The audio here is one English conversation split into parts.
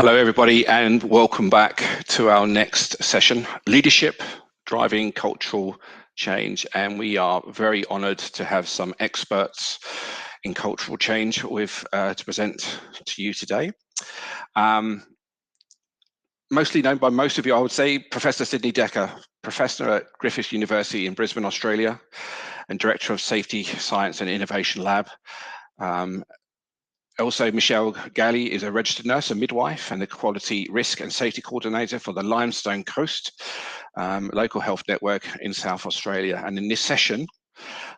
Hello, everybody, and welcome back to our next session, Leadership Driving Cultural Change. And we are very honoured to have some experts in cultural change to present to you today. Mostly known by most of you, I would say, Professor Sidney Dekker, Professor at Griffith University in Brisbane, Australia, and Director of Safety, Science and Innovation Lab. Also, Michelle Galli is a registered nurse and midwife and the Quality Risk and Safety Coordinator for the Limestone Coast local health network in South Australia. And in this session,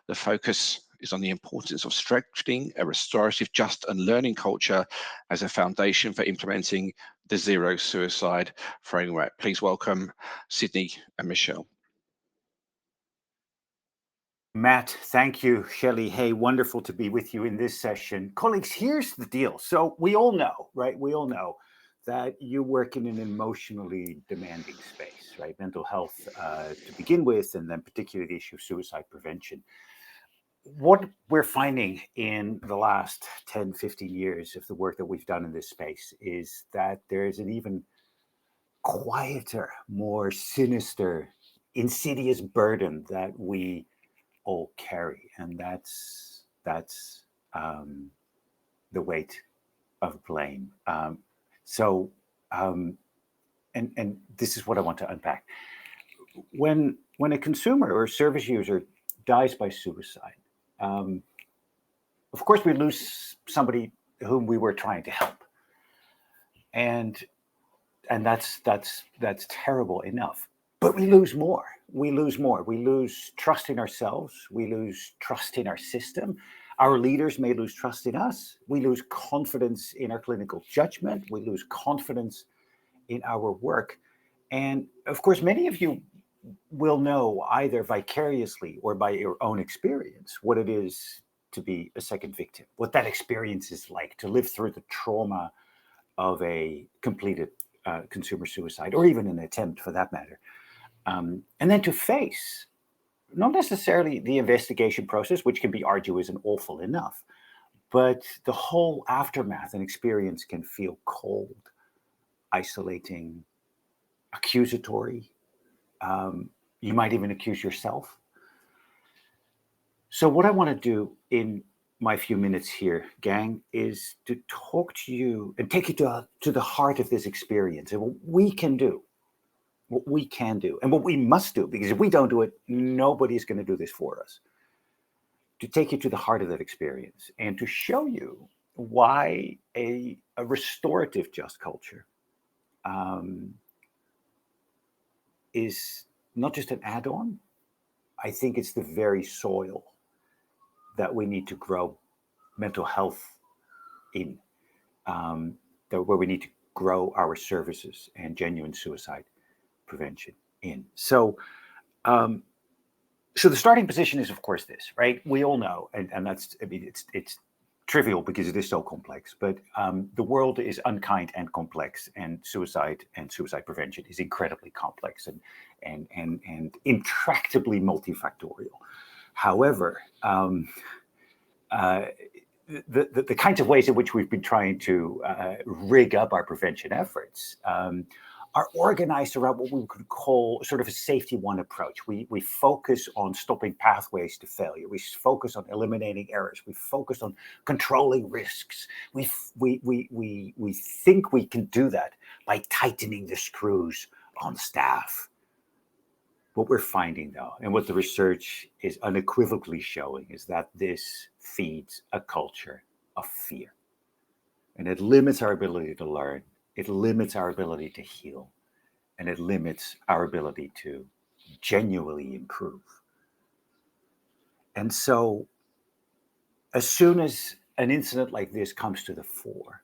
the focus is on the importance of strengthening a restorative, just and learning culture as a foundation for implementing the Zero Suicide Framework. Please welcome Sidney and Michelle. Matt, thank you. Shelley, hey, wonderful to be with you in this session. Colleagues, here's the deal. So we all know, right? We all know that you work in an emotionally demanding space, right? Mental health to begin with, and then particularly the issue of suicide prevention. What we're finding in the last 10, 15 years of the work that we've done in this space is that there's an even quieter, more sinister, insidious burden that we all carry, and that's the weight of blame. And this is what I want to unpack. When a consumer or service user dies by suicide, of course we lose somebody whom we were trying to help, and that's terrible enough. But we lose more. We lose more. We lose trust in ourselves. We lose trust in our system. Our leaders may lose trust in us. We lose confidence in our clinical judgment. We lose confidence in our work. And of course, many of you will know either vicariously or by your own experience what it is to be a second victim, what that experience is like, to live through the trauma of a completed consumer suicide, or even an attempt for that matter. And then to face, not necessarily the investigation process, which can be arduous and awful enough, but the whole aftermath and experience can feel cold, isolating, accusatory. You might even accuse yourself. So what I want to do in my few minutes here, gang, is to talk to you and take you to the heart of this experience and what we can do. What we can do and what we must do, because if we don't do it, nobody's going to do this for us. To take you to the heart of that experience and to show you why a restorative just culture is not just an add-on. I think it's the very soil that we need to grow mental health in, where we need to grow our services and genuine suicide prevention in. So the starting position is, of course, this, right? We all know, and that's, I mean, it's trivial because it is so complex, but the world is unkind and complex, and suicide prevention is incredibly complex and intractably multifactorial. However, the kinds of ways in which we've been trying to rig up our prevention efforts are organized around what we could call sort of a safety one approach. We focus on stopping pathways to failure. We focus on eliminating errors. We focus on controlling risks. We think we can do that by tightening the screws on staff. What we're finding, though, and what the research is unequivocally showing, is that this feeds a culture of fear. And it limits our ability to learn. It limits our ability to heal, and it limits our ability to genuinely improve. And so as soon as an incident like this comes to the fore,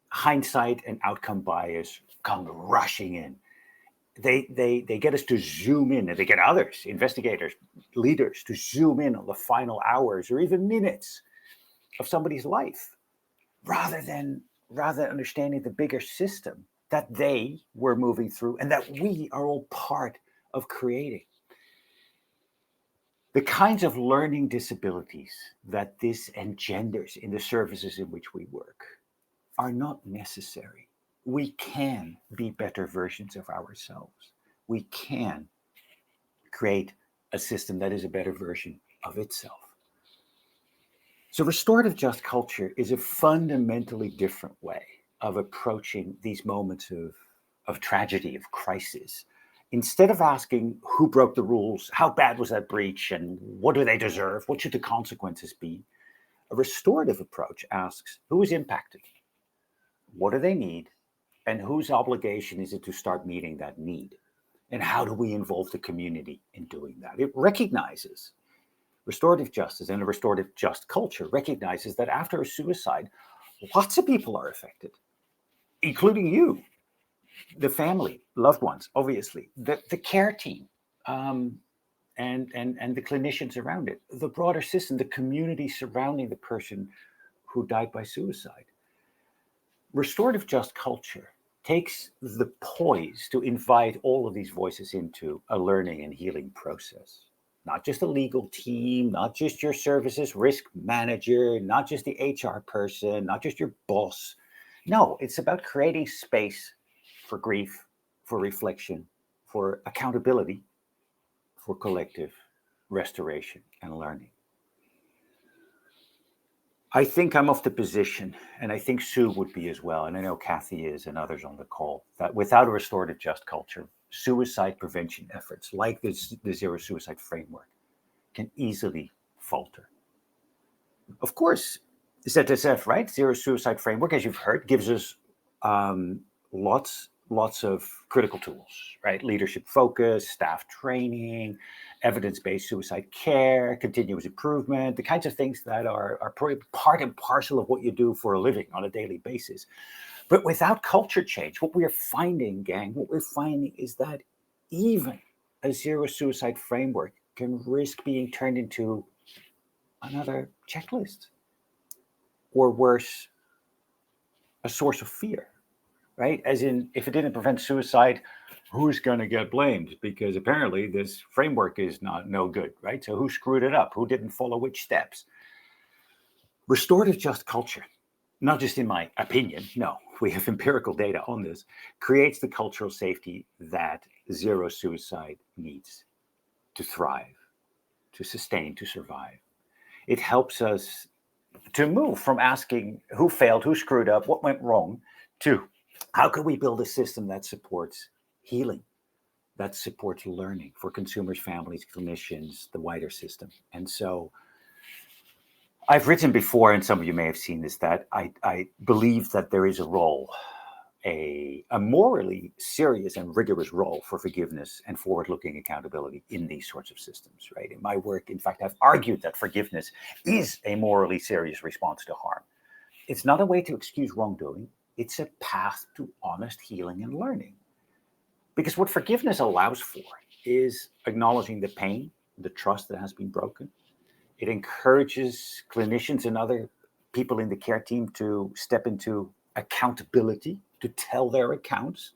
hindsight and outcome bias come rushing in. They get us to zoom in, and they get others, investigators, leaders, to zoom in on the final hours or even minutes of somebody's life, rather than understanding the bigger system that they were moving through and that we are all part of creating. The kinds of learning disabilities that this engenders in the services in which we work are not necessary. we can be better versions of ourselves. We can create a system that is a better version of itself. So restorative just culture is a fundamentally different way of approaching these moments of tragedy, of crisis. Instead of asking who broke the rules, how bad was that breach, and what do they deserve, what should the consequences be, a restorative approach asks who is impacted, what do they need, and whose obligation is it to start meeting that need? And how do we involve the community in doing that? It recognizes restorative justice and a restorative just culture recognizes that after a suicide, lots of people are affected, including you, the family, loved ones, obviously, the care team, and the clinicians around it, the broader system, the community surrounding the person who died by suicide. Restorative just culture takes the poise to invite all of these voices into a learning and healing process. Not just a legal team, not just your services risk manager, not just the HR person, not just your boss. No, it's about creating space for grief, for reflection, for accountability, for collective restoration and learning. I think I'm of the position, and I think Sue would be as well, and I know Kathy is and others on the call, that without a restorative just culture, suicide prevention efforts like the Zero Suicide Framework can easily falter. Of course, ZSF, right? Zero Suicide Framework, as you've heard, gives us lots of critical tools, right? Leadership focus, staff training, evidence-based suicide care, continuous improvement, the kinds of things that are part and parcel of what you do for a living on a daily basis. But without culture change, what we're finding, gang, is that even a zero suicide framework can risk being turned into another checklist, or worse, a source of fear, right? As in, if it didn't prevent suicide, who's going to get blamed? Because apparently this framework is no good, right? So who screwed it up? Who didn't follow which steps? Restorative just culture, not just in my opinion, no, we have empirical data on this, creates the cultural safety that zero suicide needs to thrive, to sustain, to survive. It helps us to move from asking who failed, who screwed up, what went wrong, to how can we build a system that supports healing, that supports learning for consumers, families, clinicians, the wider system. And so I've written before, and some of you may have seen this, that I believe that there is a role, a morally serious and rigorous role for forgiveness and forward-looking accountability in these sorts of systems, right? In my work, in fact, I've argued that forgiveness is a morally serious response to harm. It's not a way to excuse wrongdoing. It's a path to honest healing and learning. Because what forgiveness allows for is acknowledging the pain, the trust that has been broken. It encourages clinicians and other people in the care team to step into accountability, to tell their accounts,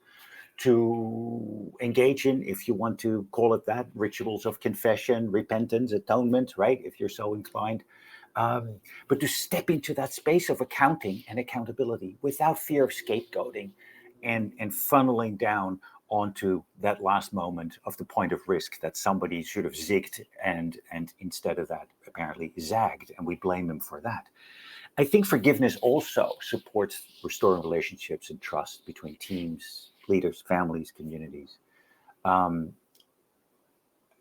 to engage in, if you want to call it that, rituals of confession, repentance, atonement, right? If you're so inclined. But to step into that space of accounting and accountability without fear of scapegoating and funneling down onto that last moment of the point of risk that somebody should have zigged and instead of that apparently zagged, and we blame them for that. I think forgiveness also supports restoring relationships and trust between teams, leaders, families, communities.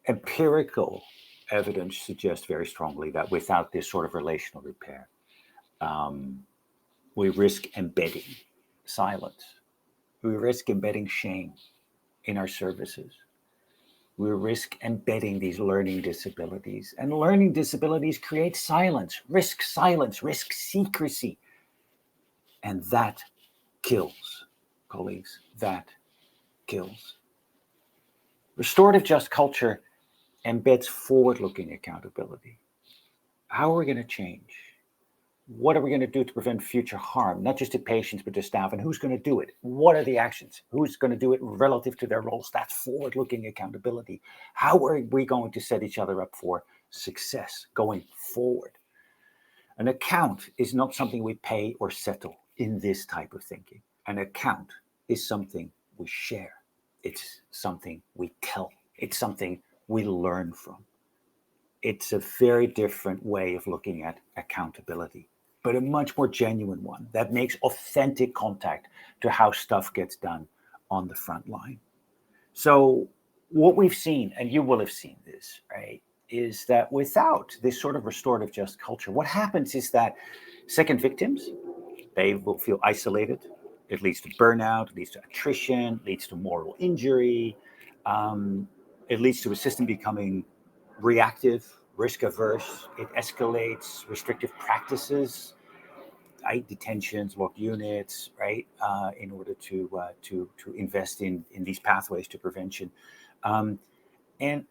Empirical evidence suggests very strongly that without this sort of relational repair, we risk embedding silence. We risk embedding shame in our services. We risk embedding these learning disabilities. And learning disabilities create silence, risk secrecy. And that kills, colleagues, that kills. Restorative just culture embeds forward-looking accountability. How are we going to change? What are we going to do to prevent future harm, not just to patients, but to staff? And who's going to do it? What are the actions? Who's going to do it relative to their roles? That's forward-looking accountability. How are we going to set each other up for success going forward? An account is not something we pay or settle in this type of thinking. An account is something we share. It's something we tell. It's something we learn from. It's a very different way of looking at accountability, but a much more genuine one that makes authentic contact to how stuff gets done on the front line. So what we've seen, and you will have seen this, right, is that without this sort of restorative just culture, what happens is that second victims, they will feel isolated. It leads to burnout, it leads to attrition, leads to moral injury. It leads to a system becoming reactive, risk averse. It escalates restrictive practices, right? Detentions, locked units, right? In order to invest in these pathways to prevention, and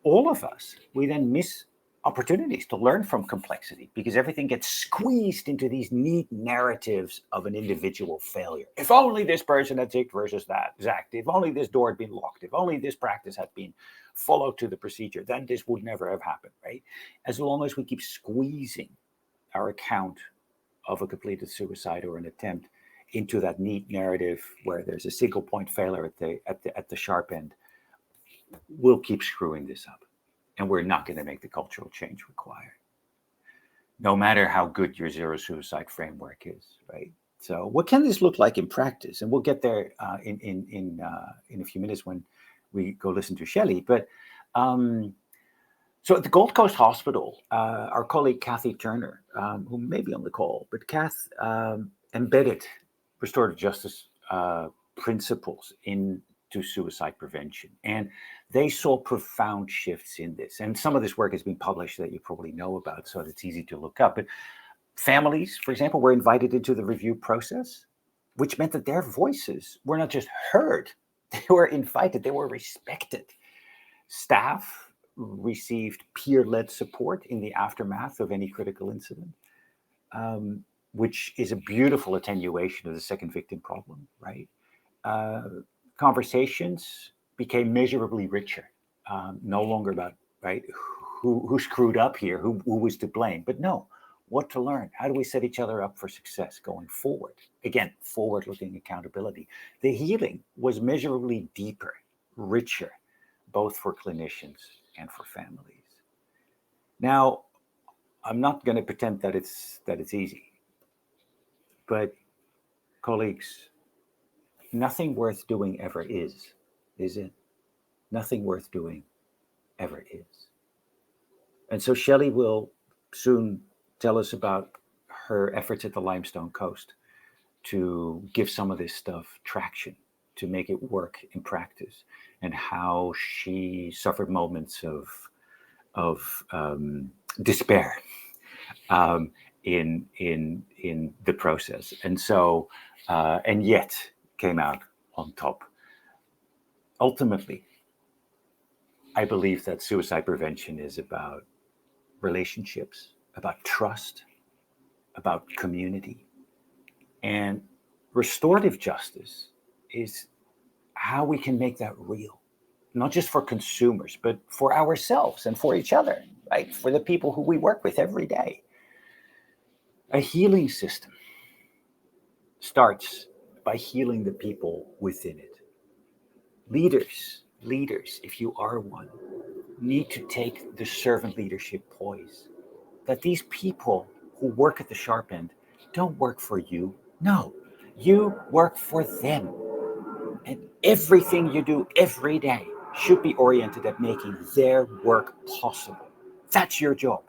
all of us, we then miss opportunities to learn from complexity because everything gets squeezed into these neat narratives of an individual failure. If only this person had zigged versus that, zacked. If only this door had been locked. If only this practice had been followed to the procedure, then this would never have happened, right? As long as we keep squeezing our account of a completed suicide or an attempt into that neat narrative where there's a single point failure at the sharp end, we'll keep screwing this up. And we're not going to make the cultural change required, no matter how good your zero suicide framework is, right? So, what can this look like in practice? And we'll get there in a few minutes when we go listen to Shelley. But so at the Gold Coast Hospital, our colleague Kathy Turner, who may be on the call, but Kath embedded restorative justice principles into suicide prevention. And they saw profound shifts in this. And some of this work has been published that you probably know about, so it's easy to look up. But families, for example, were invited into the review process, which meant that their voices were not just heard, they were invited, they were respected. Staff received peer-led support in the aftermath of any critical incident, which is a beautiful attenuation of the second victim problem, right? Conversations became measurably richer, no longer about, right, who screwed up here, who was to blame, but no, what to learn. How do we set each other up for success going forward? Again, forward-looking accountability. The healing was measurably deeper, richer, both for clinicians and for families. Now, I'm not going to pretend that it's easy, but colleagues, nothing worth doing ever is it? Nothing worth doing ever is. And so Shelley will soon tell us about her efforts at the Limestone Coast to give some of this stuff traction, to make it work in practice, and how she suffered moments of despair in the process, and so and yet came out on top. Ultimately, I believe that suicide prevention is about relationships, about trust, about community. And restorative justice is how we can make that real, not just for consumers, but for ourselves and for each other, right? For the people who we work with every day. A healing system starts by healing the people within it. Leaders, if you are one, need to take the servant leadership poise. That these people who work at the sharp end don't work for you. No, you work for them. And everything you do every day should be oriented at making their work possible. That's your job.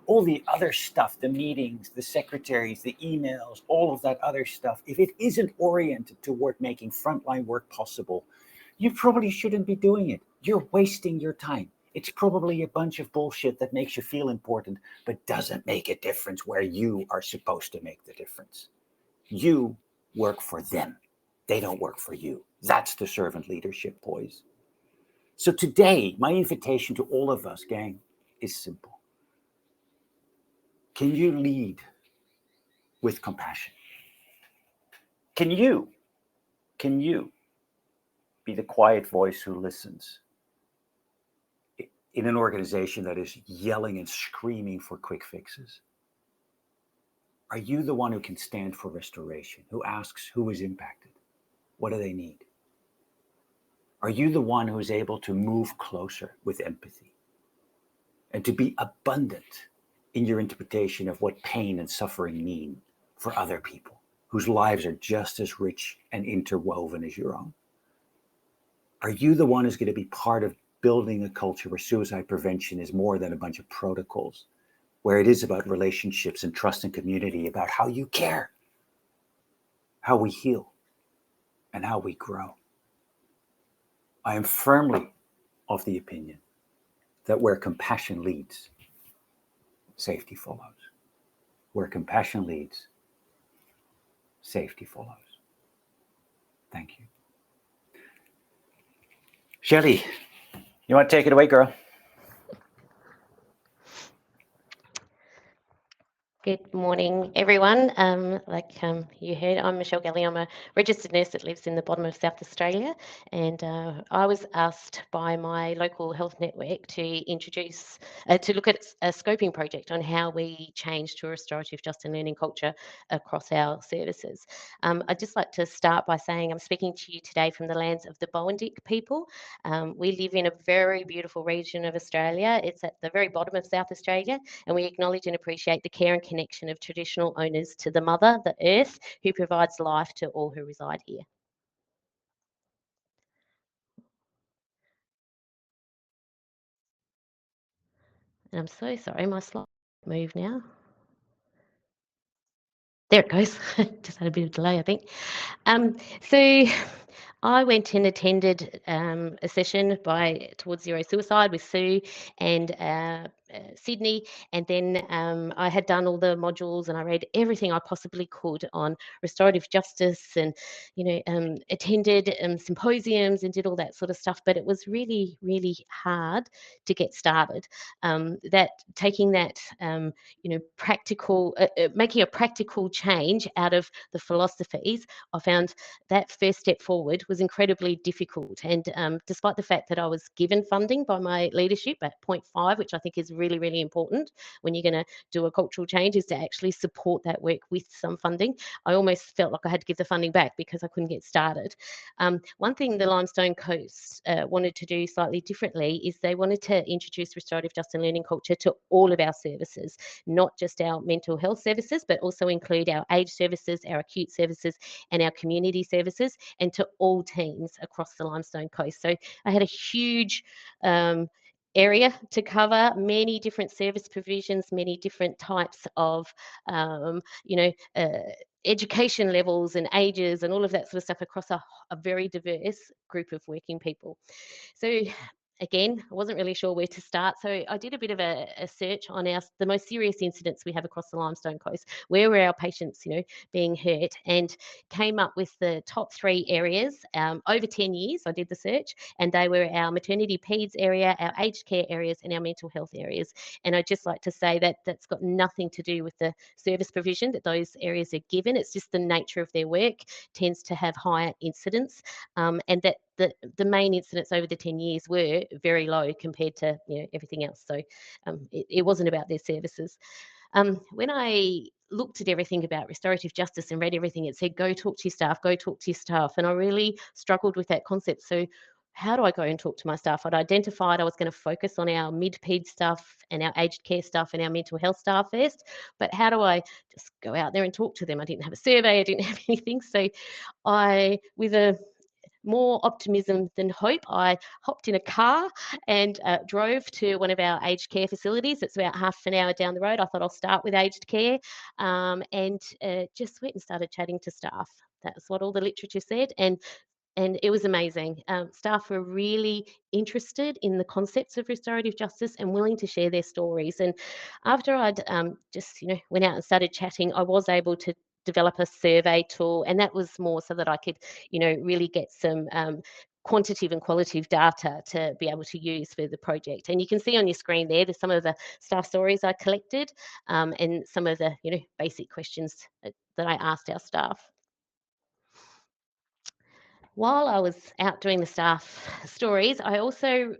All the other stuff, the meetings, the secretaries, the emails, all of that other stuff, if it isn't oriented toward making frontline work possible, you probably shouldn't be doing it. You're wasting your time. It's probably a bunch of bullshit that makes you feel important, but doesn't make a difference where you are supposed to make the difference. You work for them. They don't work for you. That's the servant leadership poise. So today, my invitation to all of us, gang, is simple. Can you lead with compassion? Can you be the quiet voice who listens in an organization that is yelling and screaming for quick fixes? Are you the one who can stand for restoration, who asks who is impacted? What do they need? Are you the one who is able to move closer with empathy and to be abundant in your interpretation of what pain and suffering mean for other people whose lives are just as rich and interwoven as your own? Are you the one who's going to be part of building a culture where suicide prevention is more than a bunch of protocols, where it is about relationships and trust and community, about how you care, how we heal, and how we grow? I am firmly of the opinion that where compassion leads, safety follows. Where compassion leads, safety follows. Thank you. Shelley, you want to take it away, girl? Good morning, everyone. You heard, I'm Michelle Galli. I'm a registered nurse that lives in the bottom of South Australia, and I was asked by my local health network to look at a scoping project on how we change to a restorative justice and learning culture across our services. I'd just like to start by saying I'm speaking to you today from the lands of the Bowendick people. We live in a very beautiful region of Australia. It's at the very bottom of South Australia, and we acknowledge and appreciate the care and connection of traditional owners to the mother, the earth, who provides life to all who reside here. And I'm so sorry, my slide move now. There it goes. Just had a bit of delay, I think. So I went and attended a session towards Zero Suicide with Sue and Sidney, and then I had done all the modules and I read everything I possibly could on restorative justice, and attended symposiums and did all that sort of stuff. But it was really, really hard to get started. Practical, making a practical change out of the philosophies, I found that first step forward was incredibly difficult. And despite the fact that I was given funding by my leadership at 0.5, which I think is really, really important when you're going to do a cultural change, is to actually support that work with some funding, I almost felt like I had to give the funding back because I couldn't get started. One thing the Limestone Coast wanted to do slightly differently is they wanted to introduce restorative justice and learning culture to all of our services, not just our mental health services, but also include our aged services, our acute services, and our community services, and to all teams across the Limestone Coast. So I had a huge area to cover, many different service provisions, many different types of, education levels and ages and all of that sort of stuff across a very diverse group of working people. So again, I wasn't really sure where to start. So I did a bit of a search on the most serious incidents we have across the Limestone Coast. Where were our patients, being hurt, and came up with the top 3 areas over 10 years. I did the search, and they were our maternity peds area, our aged care areas, and our mental health areas. And I'd just like to say that that's got nothing to do with the service provision that those areas are given. It's just the nature of their work tends to have higher incidents, and that the main incidents over the 10 years were very low compared to everything else. So it wasn't about their services. When I looked at everything about restorative justice and read everything, it said, go talk to your staff, go talk to your staff. And I really struggled with that concept. So how do I go and talk to my staff? I'd identified I was going to focus on our mid-ped stuff and our aged care stuff and our mental health staff first. But how do I just go out there and talk to them? I didn't have a survey. I didn't have anything. So with a more optimism than hope, I hopped in a car and drove to one of our aged care facilities. It's about half an hour down the road. I thought I'll start with aged care, and just went and started chatting to staff. That's what all the literature said. And it was amazing. Staff were really interested in the concepts of restorative justice and willing to share their stories. And after I'd went out and started chatting, I was able to develop a survey tool, and that was more so that I could, really get some quantitative and qualitative data to be able to use for the project. And you can see on your screen there's some of the staff stories I collected, and some of the basic questions that I asked our staff. While I was out doing the staff stories, I also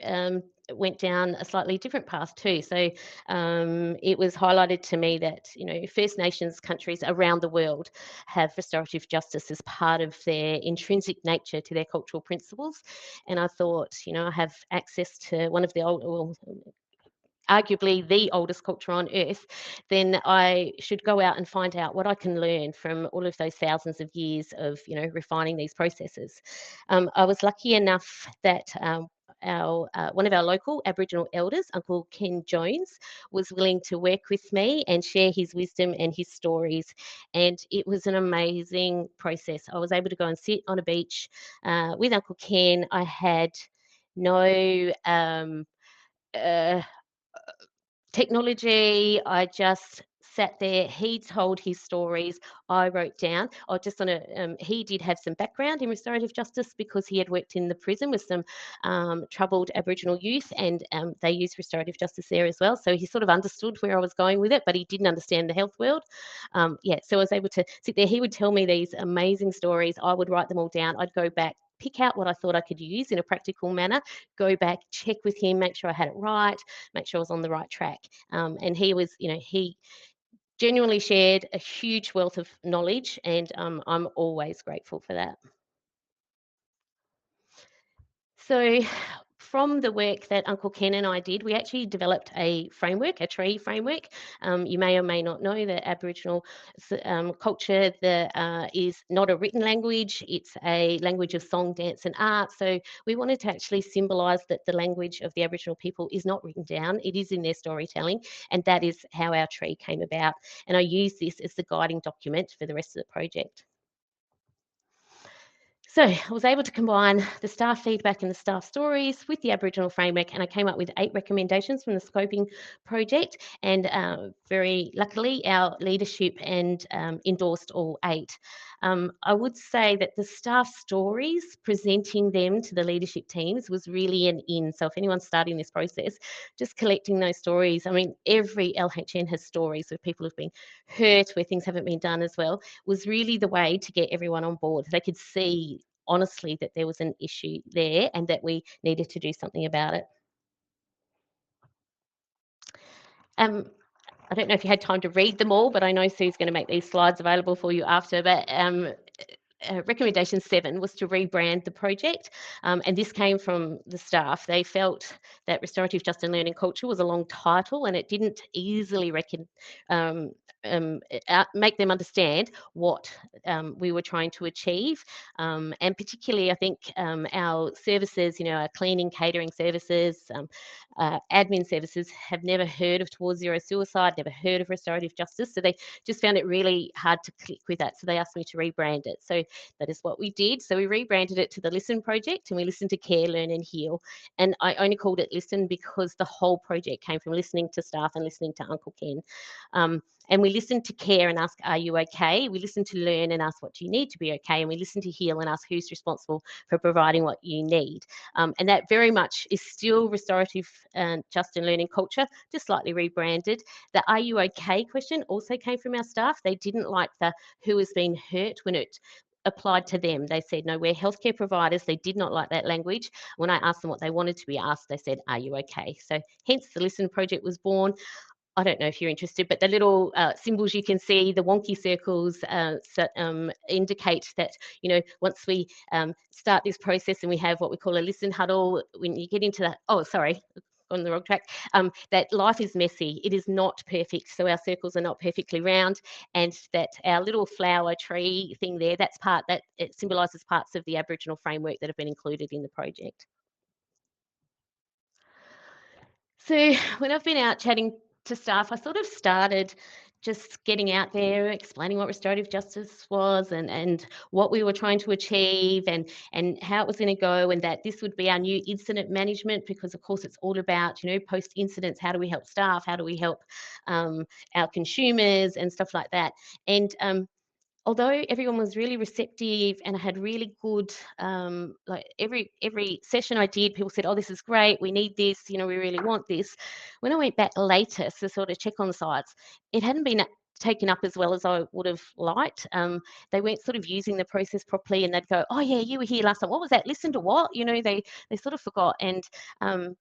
went down a slightly different path too. So it was highlighted to me that, you know, First Nations countries around the world have restorative justice as part of their intrinsic nature to their cultural principles. And I thought, you know, I have access to one of the old, well, arguably the oldest culture on earth, then I should go out and find out what I can learn from all of those thousands of years of, you know, refining these processes. I was lucky enough that our one of our local Aboriginal elders, Uncle Ken Jones, was willing to work with me and share his wisdom and his stories. And it was an amazing process. I was able to go and sit on a beach with Uncle Ken. I had no technology. I just sat there. He told his stories. I wrote down. I just on a. He did have some background in restorative justice because he had worked in the prison with some troubled Aboriginal youth, and they used restorative justice there as well. So he sort of understood where I was going with it, but he didn't understand the health world. Yeah, so I was able to sit there. He would tell me these amazing stories. I would write them all down. I'd go back, pick out what I thought I could use in a practical manner, go back, check with him, make sure I had it right, make sure I was on the right track. And he was, you know, he genuinely shared a huge wealth of knowledge, and I'm always grateful for that. So from the work that Uncle Ken and I did, we actually developed a framework, a tree framework. You may or may not know that Aboriginal culture is not a written language, it's a language of song, dance and art. So we wanted to actually symbolise that the language of the Aboriginal people is not written down, it is in their storytelling, and that is how our tree came about. And I use this as the guiding document for the rest of the project. So I was able to combine the staff feedback and the staff stories with the Aboriginal framework, and I came up with 8 recommendations from the scoping project. And very luckily, our leadership endorsed all 8. I would say that the staff stories, presenting them to the leadership teams, was really an in. So if anyone's starting this process, just collecting those stories. I mean, every LHN has stories where people have been hurt, where things haven't been done as well, was really the way to get everyone on board. They could see honestly that there was an issue there and that we needed to do something about it. I don't know if you had time to read them all, but I know Sue's going to make these slides available for you after. But recommendation 7 was to rebrand the project, and this came from the staff. They felt that restorative justice and learning culture was a long title and it didn't easily make them understand what we were trying to achieve, and particularly I think our services, you know, our cleaning, catering services, admin services have never heard of Towards Zero Suicide, never heard of restorative justice, so they just found it really hard to click with that, so they asked me to rebrand it. So that is what we did. So we rebranded it to the Listen Project, and we listened to Care, Learn and Heal. And I only called it Listen because the whole project came from listening to staff and listening to Uncle Ken. And we listen to care and ask, are you okay? We listen to learn and ask, what do you need to be okay? And we listen to heal and ask, who's responsible for providing what you need? And that very much is still restorative just and learning culture, just slightly rebranded. The are you okay question also came from our staff. They didn't like the who has been hurt when it applied to them. They said, no, we're healthcare providers. They did not like that language. When I asked them what they wanted to be asked, they said, are you okay? So hence the Listen Project was born. I don't know if you're interested, but the little symbols you can see, the wonky circles, indicate that, you know, once we start this process and we have what we call a listen huddle, when you get into that, oh, sorry, on the wrong track, that life is messy. It is not perfect. So our circles are not perfectly round, and that our little flower tree thing there, that's part that it symbolises parts of the Aboriginal framework that have been included in the project. So when I've been out chatting to staff, I sort of started just getting out there, explaining what restorative justice was and what we were trying to achieve and how it was going to go, and that this would be our new incident management, because of course it's all about, you know, post incidents, how do we help staff, how do we help our consumers and stuff like that. And although everyone was really receptive and I had really good, like every session I did, people said, oh, this is great, we need this, you know, we really want this. When I went back later to sort of check on the sites, it hadn't been taken up as well as I would have liked. They weren't sort of using the process properly, and they'd go, oh yeah, you were here last time, what was that, listen to what, you know, they sort of forgot. And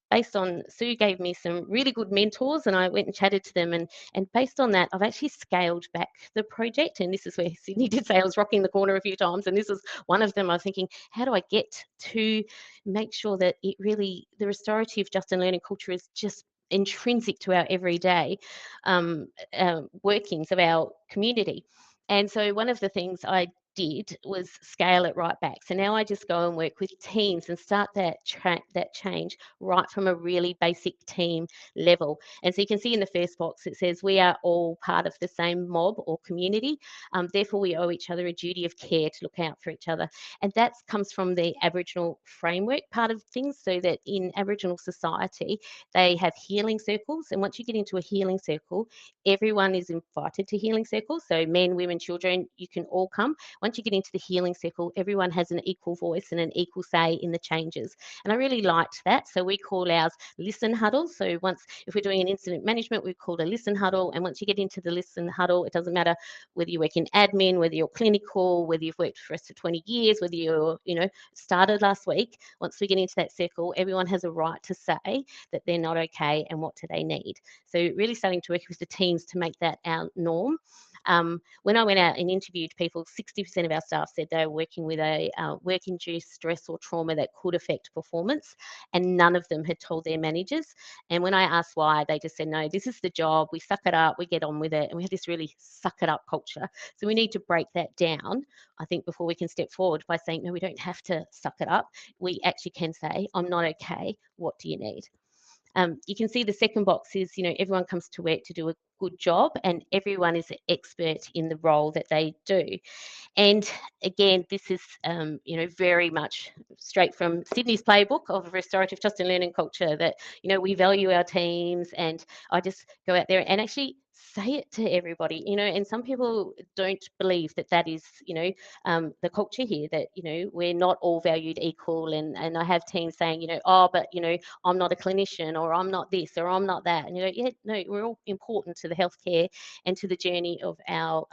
based on, Sue gave me some really good mentors, and I went and chatted to them, and based on that, I've actually scaled back the project. And this is where Sidney did say I was rocking the corner a few times, and this was one of them. I was thinking, how do I get to make sure that it really, the restorative just and learning culture is just intrinsic to our everyday workings of our community. And so one of the things I did was scale it right back. So now I just go and work with teams and start that change right from a really basic team level. And so you can see in the first box, it says we are all part of the same mob or community. Therefore, we owe each other a duty of care to look out for each other. And that comes from the Aboriginal framework part of things, so that in Aboriginal society, they have healing circles. And once you get into a healing circle, everyone is invited to healing circles. So men, women, children, you can all come. Once you get into the healing circle, everyone has an equal voice and an equal say in the changes. And I really liked that. So we call ours listen huddles. So once, if we're doing an incident management, we call it a listen huddle. And once you get into the listen huddle, it doesn't matter whether you work in admin, whether you're clinical, whether you've worked for us for 20 years, whether you're, you know, started last week. Once we get into that circle, everyone has a right to say that they're not okay and what do they need. So really starting to work with the teams to make that our norm. When I went out and interviewed people, 60% of our staff said they were working with a work-induced stress or trauma that could affect performance, and none of them had told their managers. And when I asked why, they just said, no, this is the job, we suck it up, we get on with it. And we have this really suck it up culture. So we need to break that down, I think, before we can step forward by saying, no, we don't have to suck it up. We actually can say, I'm not okay, what do you need? You can see the second box is, you know, everyone comes to work to do a good job, and everyone is an expert in the role that they do. And again, this is, you know, very much straight from Sydney's playbook of restorative trust and learning culture, that, you know, we value our teams. And I just go out there and actually say it to everybody, you know. And some people don't believe that that is, you know, the culture here, that, you know, we're not all valued equal. And I have teams saying, you know, oh, but, you know, I'm not a clinician, or I'm not this, or I'm not that. And, you know, yeah, no, we're all important to the healthcare and to the journey of our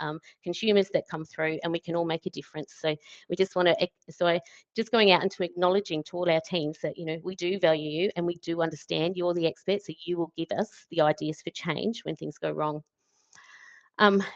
consumers that come through, and we can all make a difference. So we just want to, so just going out into acknowledging to all our teams that, you know, we do value you and we do understand you're the experts, so you will give us the ideas for change when things go wrong.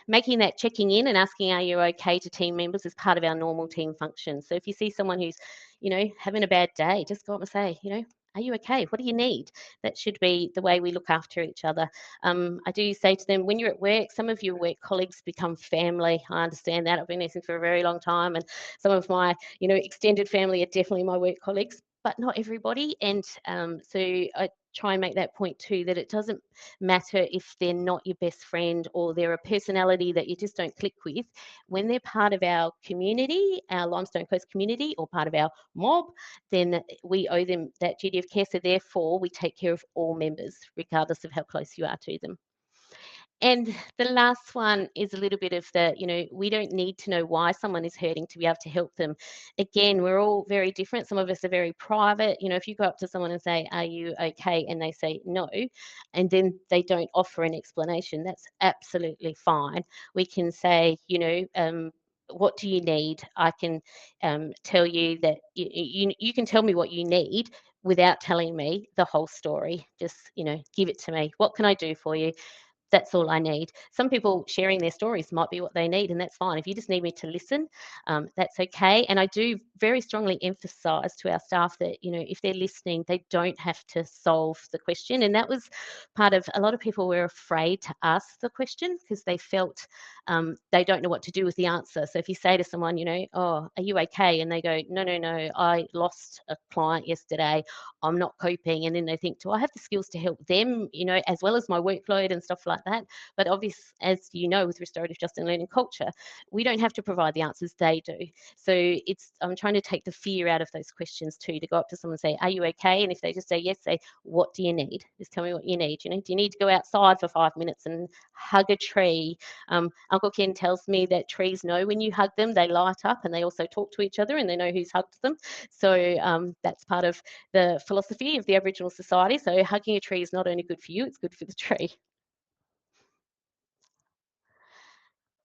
Making that checking in and asking, are you okay, to team members is part of our normal team function. So if you see someone who's, you know, having a bad day, just go up and say, you know, are you okay? What do you need? That should be the way we look after each other. I do say to them, when you're at work, some of your work colleagues become family. I understand that. I've been listening for a very long time, and some of my, you know, extended family are definitely my work colleagues, but not everybody. And so I try and make that point too, that it doesn't matter if they're not your best friend or they're a personality that you just don't click with. When they're part of our community, our Limestone Coast community, or part of our mob, then we owe them that duty of care. So therefore, we take care of all members, regardless of how close you are to them. And the last one is a little bit of the, you know, we don't need to know why someone is hurting to be able to help them. Again, we're all very different. Some of us are very private. You know, if you go up to someone and say, are you okay? And they say no, and then they don't offer an explanation, that's absolutely fine. We can say, you know, what do you need? I can tell you that you can tell me what you need without telling me the whole story. Just, you know, give it to me. What can I do for you? That's all I need. Some people sharing their stories might be what they need, and that's fine. If you just need me to listen, that's okay. And I do very strongly emphasize to our staff that, you know, if they're listening, they don't have to solve the question. And that was part of, a lot of people were afraid to ask the question because they felt they don't know what to do with the answer. So if you say to someone, you know, oh, are you okay? And they go, no, no, no, I lost a client yesterday, I'm not coping. And then they think, do I have the skills to help them, you know, as well as my workload and stuff like that? But obviously, as you know, with restorative justice and learning culture, we don't have to provide the answers, they do. So it's, I'm trying to take the fear out of those questions too, to go up to someone and say, are you okay? And if they just say yes, say, what do you need? Just tell me what you need. You know, do you need to go outside for 5 minutes and hug a tree? Uncle Ken tells me that trees know when you hug them, they light up, and they also talk to each other and they know who's hugged them. So that's part of the philosophy of the Aboriginal society. So hugging a tree is not only good for you, it's good for the tree.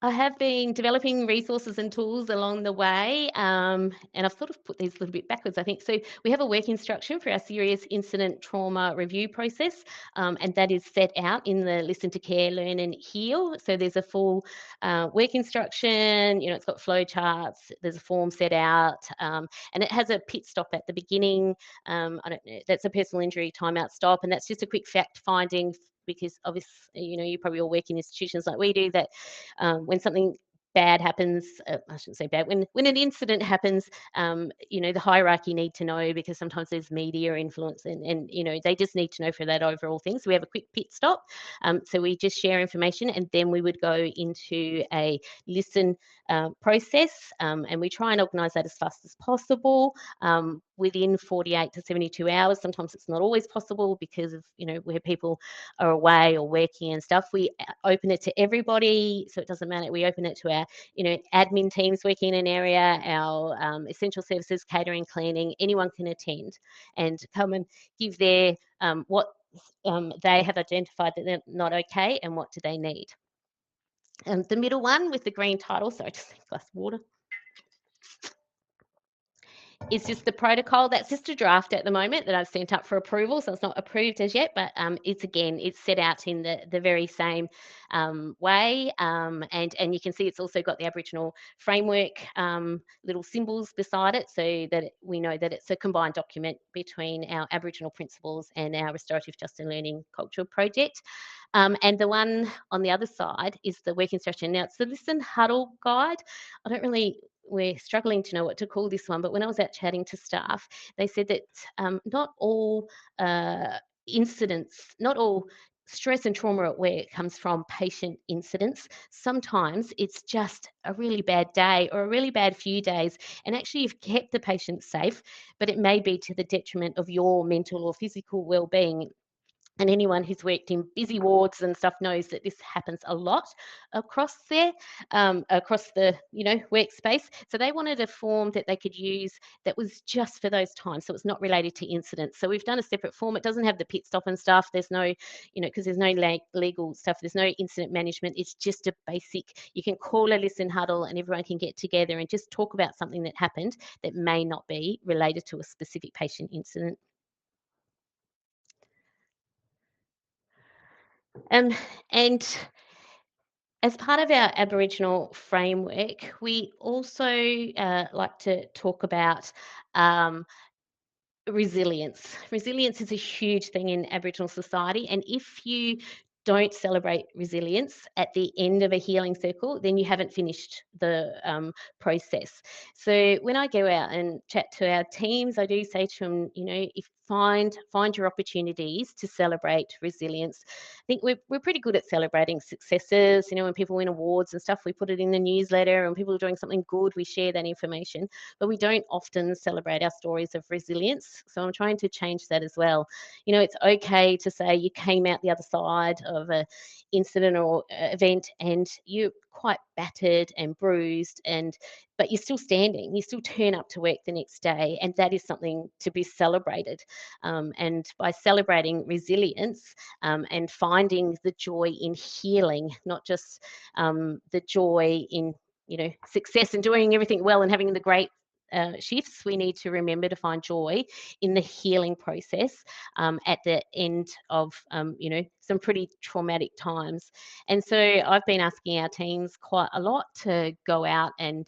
I have been developing resources and tools along the way, and I've sort of put these a little bit backwards, I think. So we have a work instruction for our serious incident trauma review process, and that is set out in the Listen to Care, Learn and Heal. So there's a full work instruction, it's got flow charts, there's a form set out, and it has a pit stop at the beginning. I don't know, that's a personal injury timeout stop, and that's just a quick fact finding, because obviously, you probably all work in institutions like we do, that when something bad happens, I shouldn't say bad, when an incident happens, the hierarchy need to know, because sometimes there's media influence, and they just need to know for that overall thing. So we have a quick pit stop. So we just share information, and then we would go into a listen process, and we try and organise that as fast as possible, within 48 to 72 hours. Sometimes it's not always possible because of, where people are away or working and stuff. We open it to everybody, so it doesn't matter. We open it to our, admin teams working in an area, our essential services, catering, cleaning. Anyone can attend and come and give their what they have identified that they're not okay, and what do they need. The middle one with the green title, sorry, just a glass of water. It's just the protocol. That's just a draft at the moment that I've sent up for approval, so it's not approved as yet, but it's set out in the very same way, and you can see it's also got the Aboriginal framework little symbols beside it, so that we know that it's a combined document between our Aboriginal principles and our Restorative Justice and Learning Cultural Project. And the one on the other side is the work instruction. Now, it's the Listen Huddle Guide. We're struggling to know what to call this one, but when I was out chatting to staff, they said that not all incidents, not all stress and trauma at work comes from patient incidents. Sometimes it's just a really bad day or a really bad few days, and actually you've kept the patient safe, but it may be to the detriment of your mental or physical well-being. And anyone who's worked in busy wards and stuff knows that this happens a lot across there, across the workspace. So they wanted a form that they could use that was just for those times, so it's not related to incidents. So we've done a separate form. It doesn't have the pit stop and stuff. There's no, because there's no legal stuff. There's no incident management. It's just a basic. You can call a listen huddle, and everyone can get together and just talk about something that happened that may not be related to a specific patient incident. And as part of our Aboriginal framework, we also like to talk about resilience. Resilience is a huge thing in Aboriginal society, and if you don't celebrate resilience at the end of a healing circle, then you haven't finished the process. So when I go out and chat to our teams, I do say to them, if find your opportunities to celebrate resilience. I think we're pretty good at celebrating successes. When people win awards and stuff, we put it in the newsletter, and people are doing something good, we share that information, but we don't often celebrate our stories of resilience. So I'm trying to change that as well. It's okay to say you came out the other side of an incident or event and you're quite battered and bruised, but you're still standing. You still turn up to work the next day, and that is something to be celebrated. And by celebrating resilience and finding the joy in healing, not just the joy in success and doing everything well and having the great shifts, we need to remember to find joy in the healing process at the end of some pretty traumatic times. And so I've been asking our teams quite a lot to go out and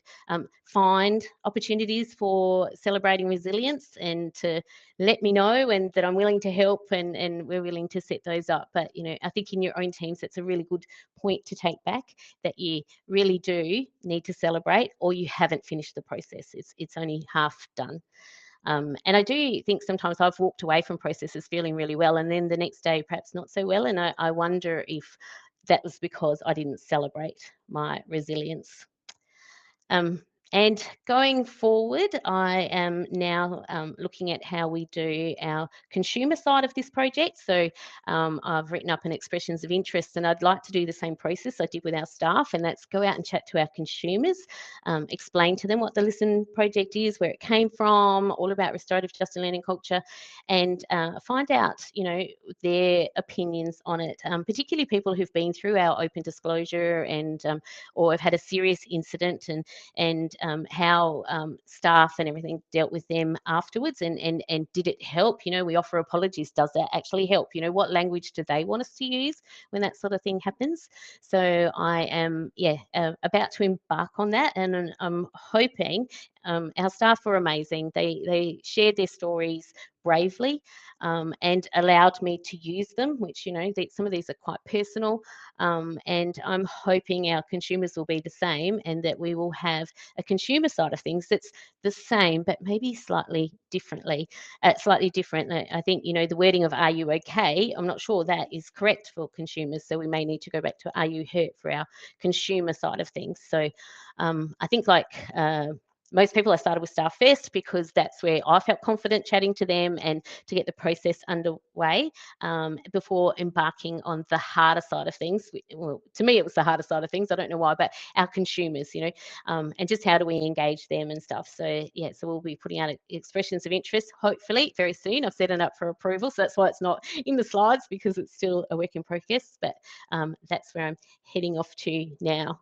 find opportunities for celebrating resilience, and to let me know, and that I'm willing to help, and we're willing to set those up. But I think in your own teams, that's a really good point to take back, that you really do need to celebrate, or you haven't finished the process. It's only half done. And I do think sometimes I've walked away from processes feeling really well, and then the next day perhaps not so well. And I wonder if that was because I didn't celebrate my resilience. And going forward, I am now looking at how we do our consumer side of this project. So I've written up an expressions of interest, and I'd like to do the same process I did with our staff, and that's go out and chat to our consumers, explain to them what the Listen project is, where it came from, all about restorative justice and learning culture, and find out, their opinions on it, particularly people who've been through our open disclosure and or have had a serious incident, and how staff and everything dealt with them afterwards, and did it help? We offer apologies. Does that actually help? What language do they want us to use when that sort of thing happens? So I am, about to embark on that, and I'm hoping our staff were amazing. They shared their stories bravely and allowed me to use them, which, some of these are quite personal. And I'm hoping our consumers will be the same, and that we will have a consumer side of things that's the same, but maybe slightly different. I think, the wording of "Are you okay?" I'm not sure that is correct for consumers. So we may need to go back to "Are you hurt?" for our consumer side of things. So I think most people, I started with staff first because that's where I felt confident chatting to them and to get the process underway before embarking on the harder side of things. Well, to me, it was the harder side of things. I don't know why, but our consumers, and just how do we engage them and stuff. So, so we'll be putting out expressions of interest, hopefully very soon. I've set it up for approval. So that's why it's not in the slides, because it's still a work in progress. But that's where I'm heading off to now.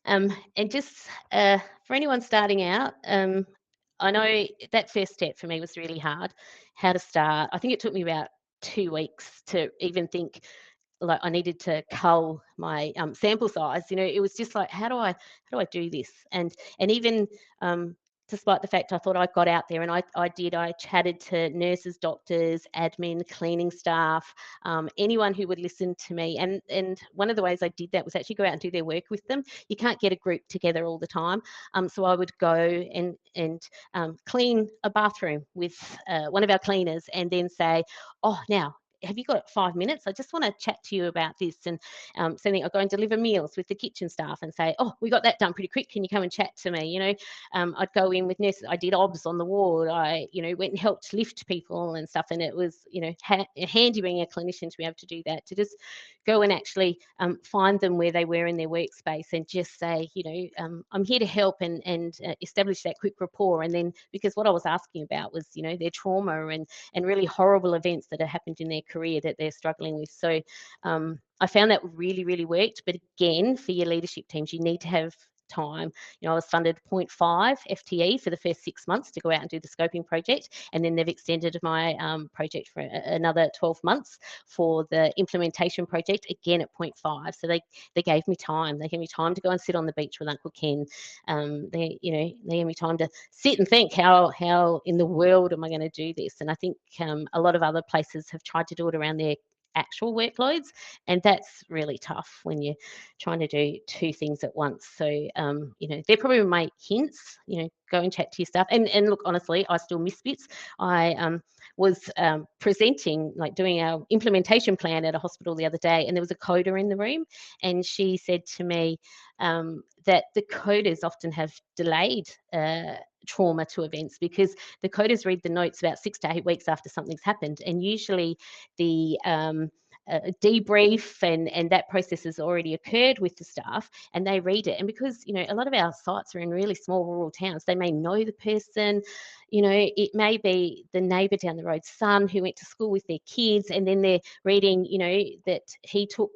And just for anyone starting out, I know that first step for me was really hard, how to start. I think it took me about 2 weeks to even think like I needed to cull my sample size. It was just like, how do I do this? And even despite the fact I thought I got out there, and I chatted to nurses, doctors, admin, cleaning staff, anyone who would listen to me. And one of the ways I did that was actually go out and do their work with them. You can't get a group together all the time, so I would go and clean a bathroom with one of our cleaners, and then say, oh, now, have you got 5 minutes? I just want to chat to you about this. And something, I'll go and deliver meals with the kitchen staff and say, oh, we got that done pretty quick. Can you come and chat to me? I'd go in with nurses. I did obs on the ward. I, went and helped lift people and stuff. And it was, handy being a clinician to be able to do that, to just go and actually find them where they were in their workspace and just say, I'm here to help, and establish that quick rapport. And then, because what I was asking about was, their trauma and really horrible events that had happened in their career that they're struggling with. So I found that really, really worked. But again, for your leadership teams, you need to have time. I was funded 0.5 FTE for the first 6 months to go out and do the scoping project, and then they've extended my project for another 12 months for the implementation project, again at 0.5. So they gave me time. They gave me time to go and sit on the beach with Uncle Ken. They gave me time to sit and think, how in the world am I going to do this? And I think a lot of other places have tried to do it around their actual workloads, and that's really tough when you're trying to do 2 things at once. So they're probably my hints. Go and chat to your staff, and look, honestly, I still miss bits. I was presenting, like doing our implementation plan at a hospital the other day, and there was a coder in the room, and she said to me that the coders often have delayed trauma to events, because the coders read the notes about 6 to 8 weeks after something's happened, and usually the debrief and that process has already occurred with the staff, and they read it. And because a lot of our sites are in really small rural towns, they may know the person. It may be the neighbour down the road's son who went to school with their kids, and then they're reading that he took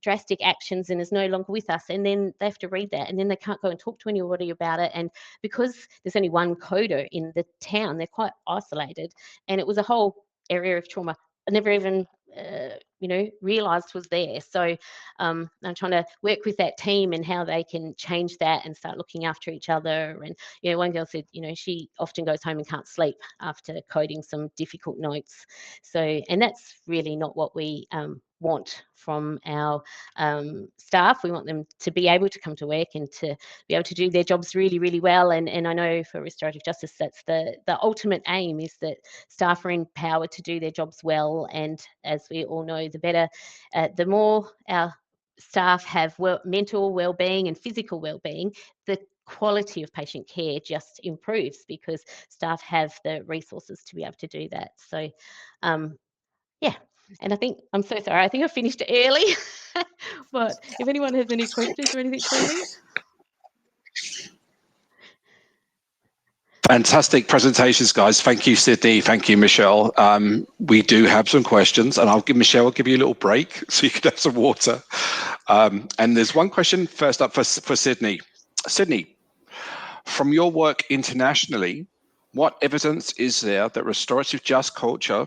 drastic actions and is no longer with us, and then they have to read that, and then they can't go and talk to anybody about it. And because there's only one coder in the town, they're quite isolated, and it was a whole area of trauma I never even realized was there. So I'm trying to work with that team and how they can change that and start looking after each other. And one girl said she often goes home and can't sleep after coding some difficult notes. So, and that's really not what we want from our staff. We want them to be able to come to work and to be able to do their jobs really, really well. And I know for restorative justice, that's the ultimate aim, is that staff are empowered to do their jobs well. And as we all know, the better, the more our staff have mental well-being and physical well-being, the quality of patient care just improves because staff have the resources to be able to do that. So, yeah. And I think, I'm so sorry, I think I finished early, but if anyone has any questions or anything for me. Fantastic presentations, guys. Thank you, Sidney. Thank you, Michelle. We do have some questions, and I'll give you a little break so you can have some water. And there's one question first up for Sidney. Sidney, from your work internationally, what evidence is there that restorative just culture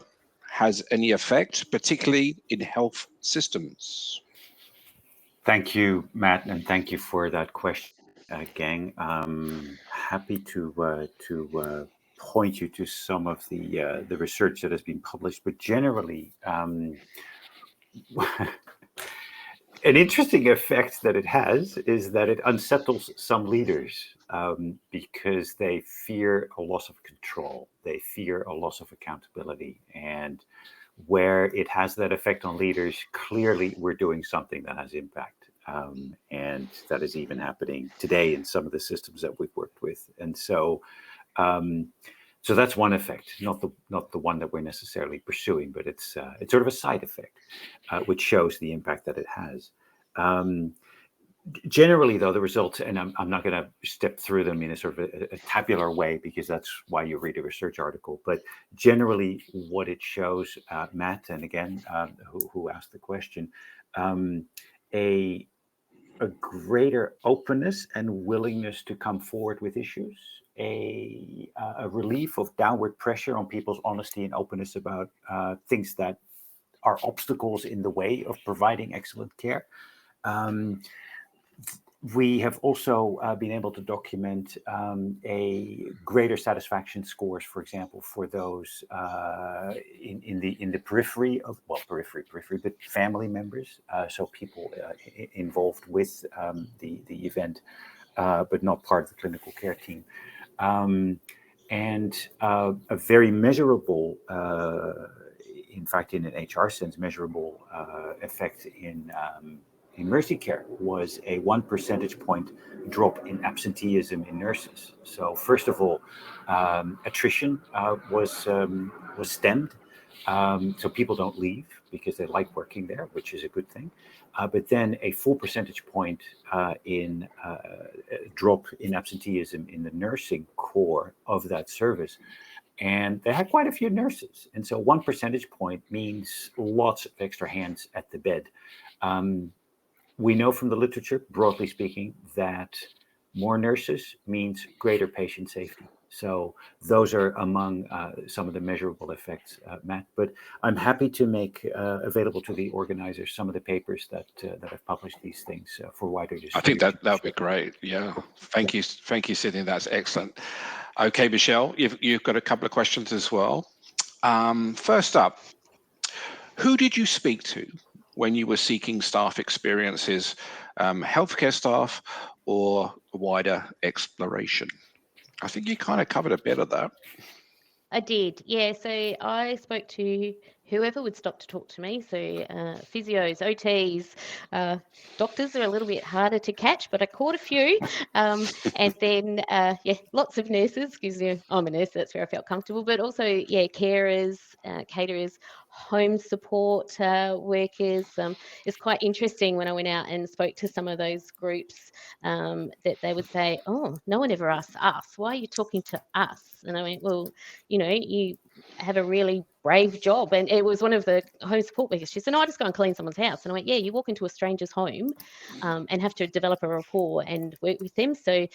has any effect, particularly in health systems? Thank you, Matt, and thank you for that question, gang. Happy to point you to some of the research that has been published, but generally, an interesting effect that it has is that it unsettles some leaders because they fear a loss of control, they fear a loss of accountability, and where it has that effect on leaders, clearly we're doing something that has impact. And that is even happening today in some of the systems that we've worked with. And so so that's one effect, not the one that we're necessarily pursuing, but it's sort of a side effect, which shows the impact that it has. Generally, though, the results, and I'm not going to step through them in a sort of a tabular way because that's why you read a research article. But generally, what it shows, Matt, and again, who asked the question, a greater openness and willingness to come forward with issues, a relief of downward pressure on people's honesty and openness about things that are obstacles in the way of providing excellent care. We have also been able to document a greater satisfaction scores, for example, for those in the periphery of, well, periphery, but family members, so people involved with the event, but not part of the clinical care team, and a very measurable, in fact, in an HR sense, measurable effect in Mercy Care was a 1 percentage point drop in absenteeism in nurses. So first of all, attrition was stemmed. So people don't leave because they like working there, which is a good thing. But then a full percentage point in drop in absenteeism in the nursing core of that service. And they had quite a few nurses. And so 1 percentage point means lots of extra hands at the bed. We know from the literature, broadly speaking, that more nurses means greater patient safety. So those are among some of the measurable effects, Matt. But I'm happy to make available to the organizers some of the papers that have published these things for wider distribution. I think that would be great. Yeah. Thank you, Sidney. That's excellent. Okay, Michelle, you've got a couple of questions as well. First up, who did you speak to when you were seeking staff experiences, healthcare staff or wider exploration? I think you kind of covered a bit of that. I did, yeah. So I spoke to whoever would stop to talk to me. So physios, OTs, doctors are a little bit harder to catch, but I caught a few. And then, yeah, lots of nurses, because I'm a nurse, that's where I felt comfortable. But also, yeah, carers, caterers, home support workers. It's quite interesting when I went out and spoke to some of those groups that they would say, oh, no one ever asks us. Why are you talking to us? And I went, well, you have a really brave job. And it was one of the home support workers. She said, no, I just go and clean someone's house. And I went, yeah, you walk into a stranger's home and have to develop a rapport and work with them. So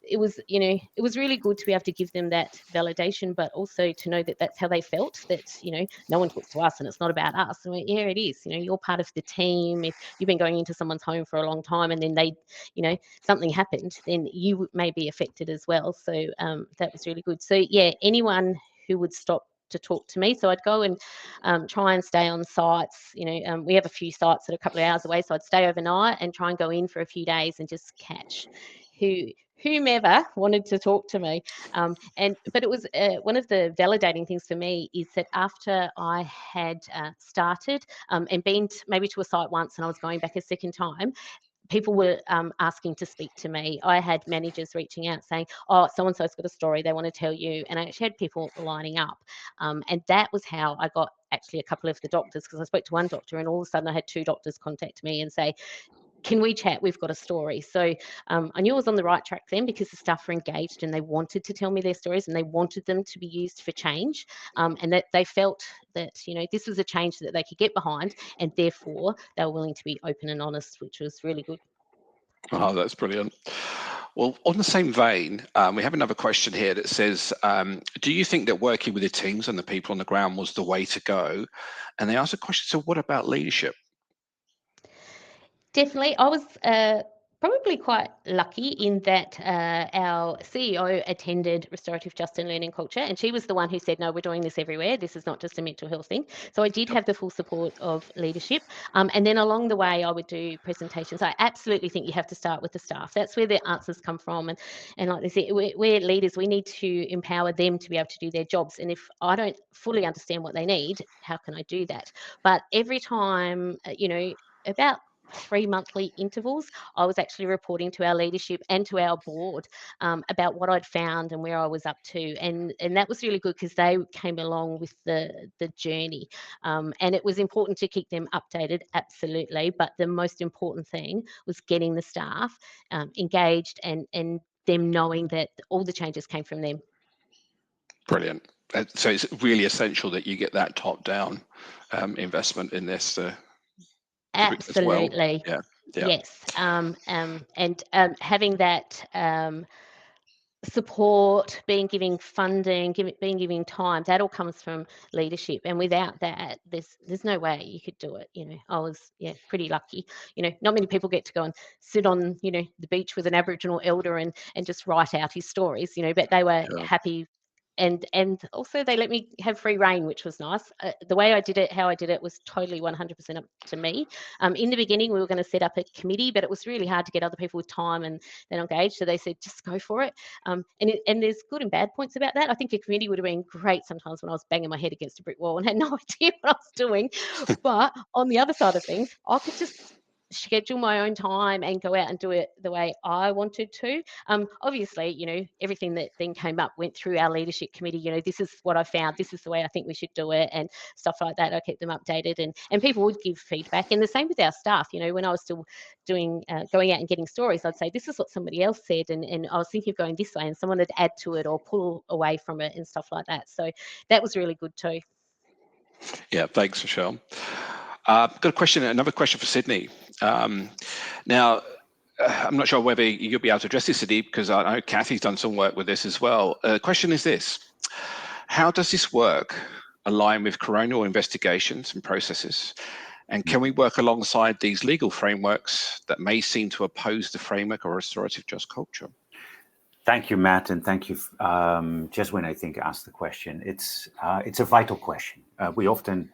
it was really good to be able to give them that validation, but also to know that that's how they felt, that, no one talks to us and it's not about us. And I went, yeah, it is. You're part of the team. If you've been going into someone's home for a long time and then they, something happened, then you may be affected as well. So that was really good. So yeah, anyone who would stop to talk to me. So I'd go and try and stay on sites. We have a few sites that are a couple of hours away, so I'd stay overnight and try and go in for a few days and just catch who whomever wanted to talk to me. But it was one of the validating things for me is that after I had started and been maybe to a site once and I was going back a second time, people were asking to speak to me. I had managers reaching out saying, oh, so-and-so's got a story they want to tell you. And I actually had people lining up. And that was how I got actually a couple of the doctors, because I spoke to one doctor and all of a sudden I had two doctors contact me and say, can we chat? We've got a story. So I knew I was on the right track then, because the staff were engaged and they wanted to tell me their stories and they wanted them to be used for change, and that they felt that, this was a change that they could get behind, and therefore they were willing to be open and honest, which was really good. Oh, that's brilliant. Well, on the same vein, we have another question here that says, do you think that working with the teams and the people on the ground was the way to go? And they ask a question, so what about leadership? Definitely. I was probably quite lucky in that our CEO attended Restorative Justice and Learning Culture, and she was the one who said, no, we're doing this everywhere. This is not just a mental health thing. So I did have the full support of leadership. And then along the way, I would do presentations. I absolutely think you have to start with the staff. That's where the answers come from. And like they said, we're leaders. We need to empower them to be able to do their jobs. And if I don't fully understand what they need, how can I do that? But every time, about 3 monthly intervals, I was actually reporting to our leadership and to our board about what I'd found and where I was up to, and that was really good because they came along with the journey, and it was important to keep them updated, absolutely. But the most important thing was getting the staff engaged and them knowing that all the changes came from them. Brilliant. So it's really essential that you get that top-down investment in this as well. Absolutely. Yeah. Yes. And having that support, being giving funding, being giving time, that all comes from leadership. And without that, there's no way you could do it. I was pretty lucky. Not many people get to go and sit on the beach with an Aboriginal elder and just write out his stories. But they were happy. And also they let me have free reign, which was nice. The way I did it, how I did it, was totally 100% up to me. In the beginning, we were going to set up a committee, but it was really hard to get other people with time and then engaged. So they said, just go for it. And there's good and bad points about that. I think a committee would have been great sometimes when I was banging my head against a brick wall and had no idea what I was doing. But on the other side of things, I could just schedule my own time and go out and do it the way I wanted to. Obviously, everything that then came up went through our leadership committee. This is what I found. This is the way I think we should do it, and stuff like that. I kept them updated, and people would give feedback. And the same with our staff. When I was still doing going out and getting stories, I'd say, this is what somebody else said, and I was thinking of going this way, and someone would add to it or pull away from it and stuff like that. So that was really good too. Yeah, thanks, Michelle. Got another question for Sidney. Now, I'm not sure whether you'll be able to address this, Sidney, because I know Kathy's done some work with this as well. The question is this: how does this work align with coronial investigations and processes? And can we work alongside these legal frameworks that may seem to oppose the framework of restorative just culture? Thank you, Matt, and thank you, Jeswin, I think, asked the question. It's a vital question. We often,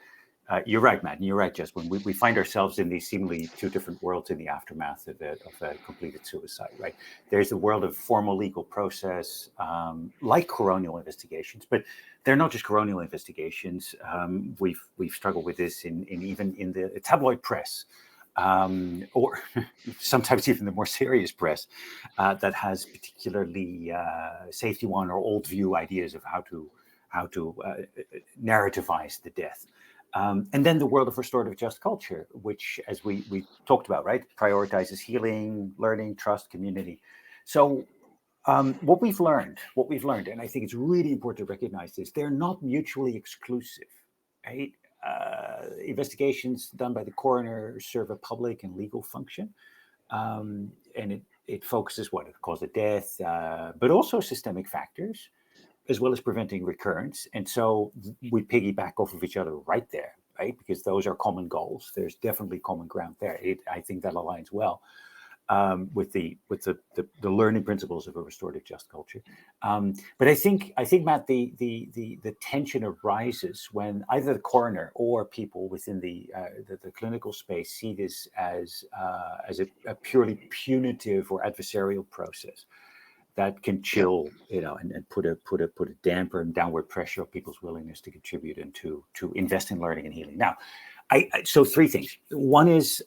you're right, Matt, and you're right, Jeswin. We find ourselves in these seemingly two different worlds in the aftermath of a completed suicide, right? There's the world of formal legal process, like coronial investigations, but they're not just coronial investigations. We've struggled with this even in the tabloid press. Or sometimes even the more serious press that has particularly safety one or old view ideas of how to narrativize the death. And then the world of restorative just culture, which, as we talked about, right, prioritizes healing, learning, trust, community. So what we've learned, and I think it's really important to recognize this, they're not mutually exclusive, right? Investigations done by the coroner serve a public and legal function, and it focuses what cause of death, but also systemic factors, as well as preventing recurrence. And so we piggyback off of each other right there, right? Because those are common goals. There's definitely common ground there. I think that aligns well with the learning principles of a restorative just culture. But I think Matt, the tension arises when either the coroner or people within the clinical space see this as a purely punitive or adversarial process. that can chill, and put a damper and downward pressure on people's willingness to contribute and to invest in learning and healing. Now, so three things. One is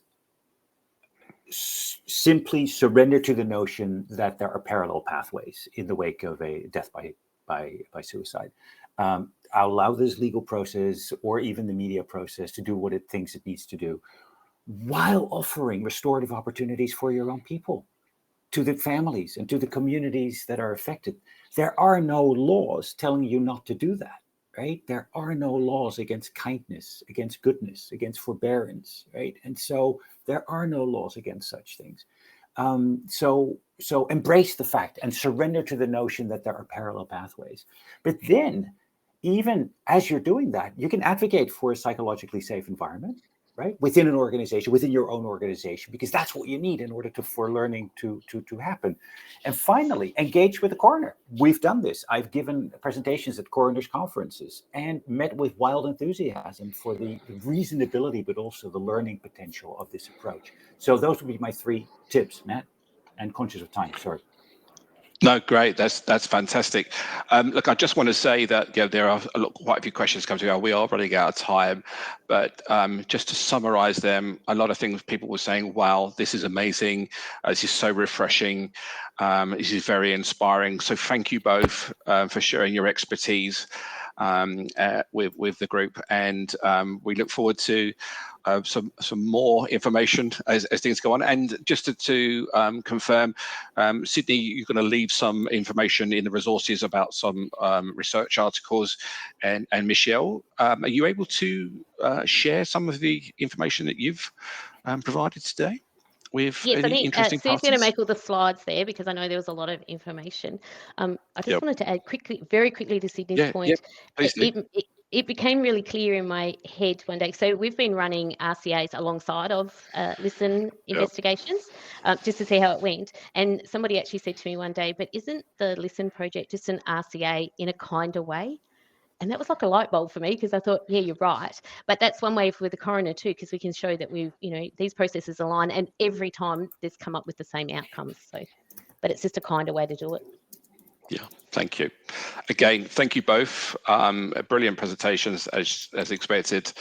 simply surrender to the notion that there are parallel pathways in the wake of a death by suicide. Allow this legal process or even the media process to do what it thinks it needs to do, while offering restorative opportunities for your own people, to the families and to the communities that are affected. There are no laws telling you not to do that, right? There are no laws against kindness, against goodness, against forbearance, right? And so there are no laws against such things. So embrace the fact and surrender to the notion that there are parallel pathways. But then, even as you're doing that, you can advocate for a psychologically safe environment, right? Within an organization, within your own organization, because that's what you need in order for learning to happen. And finally, engage with the coroner. We've done this. I've given presentations at coroners' conferences and met with wild enthusiasm for the reasonability, but also the learning potential of this approach. So those would be my three tips, Matt, and conscious of time, sorry. No, great. That's fantastic. Look, I just want to say that there are quite a few questions coming through. We are running out of time, but just to summarize them, a lot of things people were saying, wow, this is amazing. This is so refreshing. This is very inspiring. So thank you both for sharing your expertise with the group, and we look forward to some more information as things go on. And just to confirm, Sidney, you're going to leave some information in the resources about some research articles, and Michelle, are you able to share some of the information that you've provided today with yes, I any think interesting Sue's going to parties? make all the slides there, because I know there was a lot of information. I just wanted to add very quickly to Sidney's point. Please do. It became really clear in my head one day. So we've been running RCAs alongside of Listen investigations, just to see how it went. And somebody actually said to me one day, but isn't the Listen project just an RCA in a kinder way? And that was like a light bulb for me, because I thought, yeah, you're right. But that's one way with the coroner too, because we can show that these processes align, and every time there's come up with the same outcomes. So, but it's just a kinder way to do it. Yeah, thank you. Again, thank you both. Brilliant presentations as expected.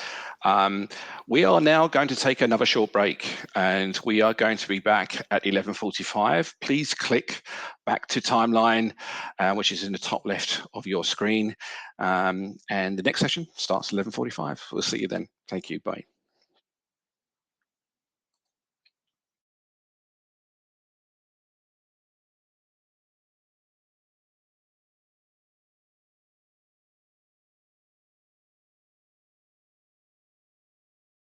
We are now going to take another short break, and we are going to be back at 11:45. Please click back to timeline, which is in the top left of your screen. And the next session starts at 11:45. We'll see you then. Thank you. Bye.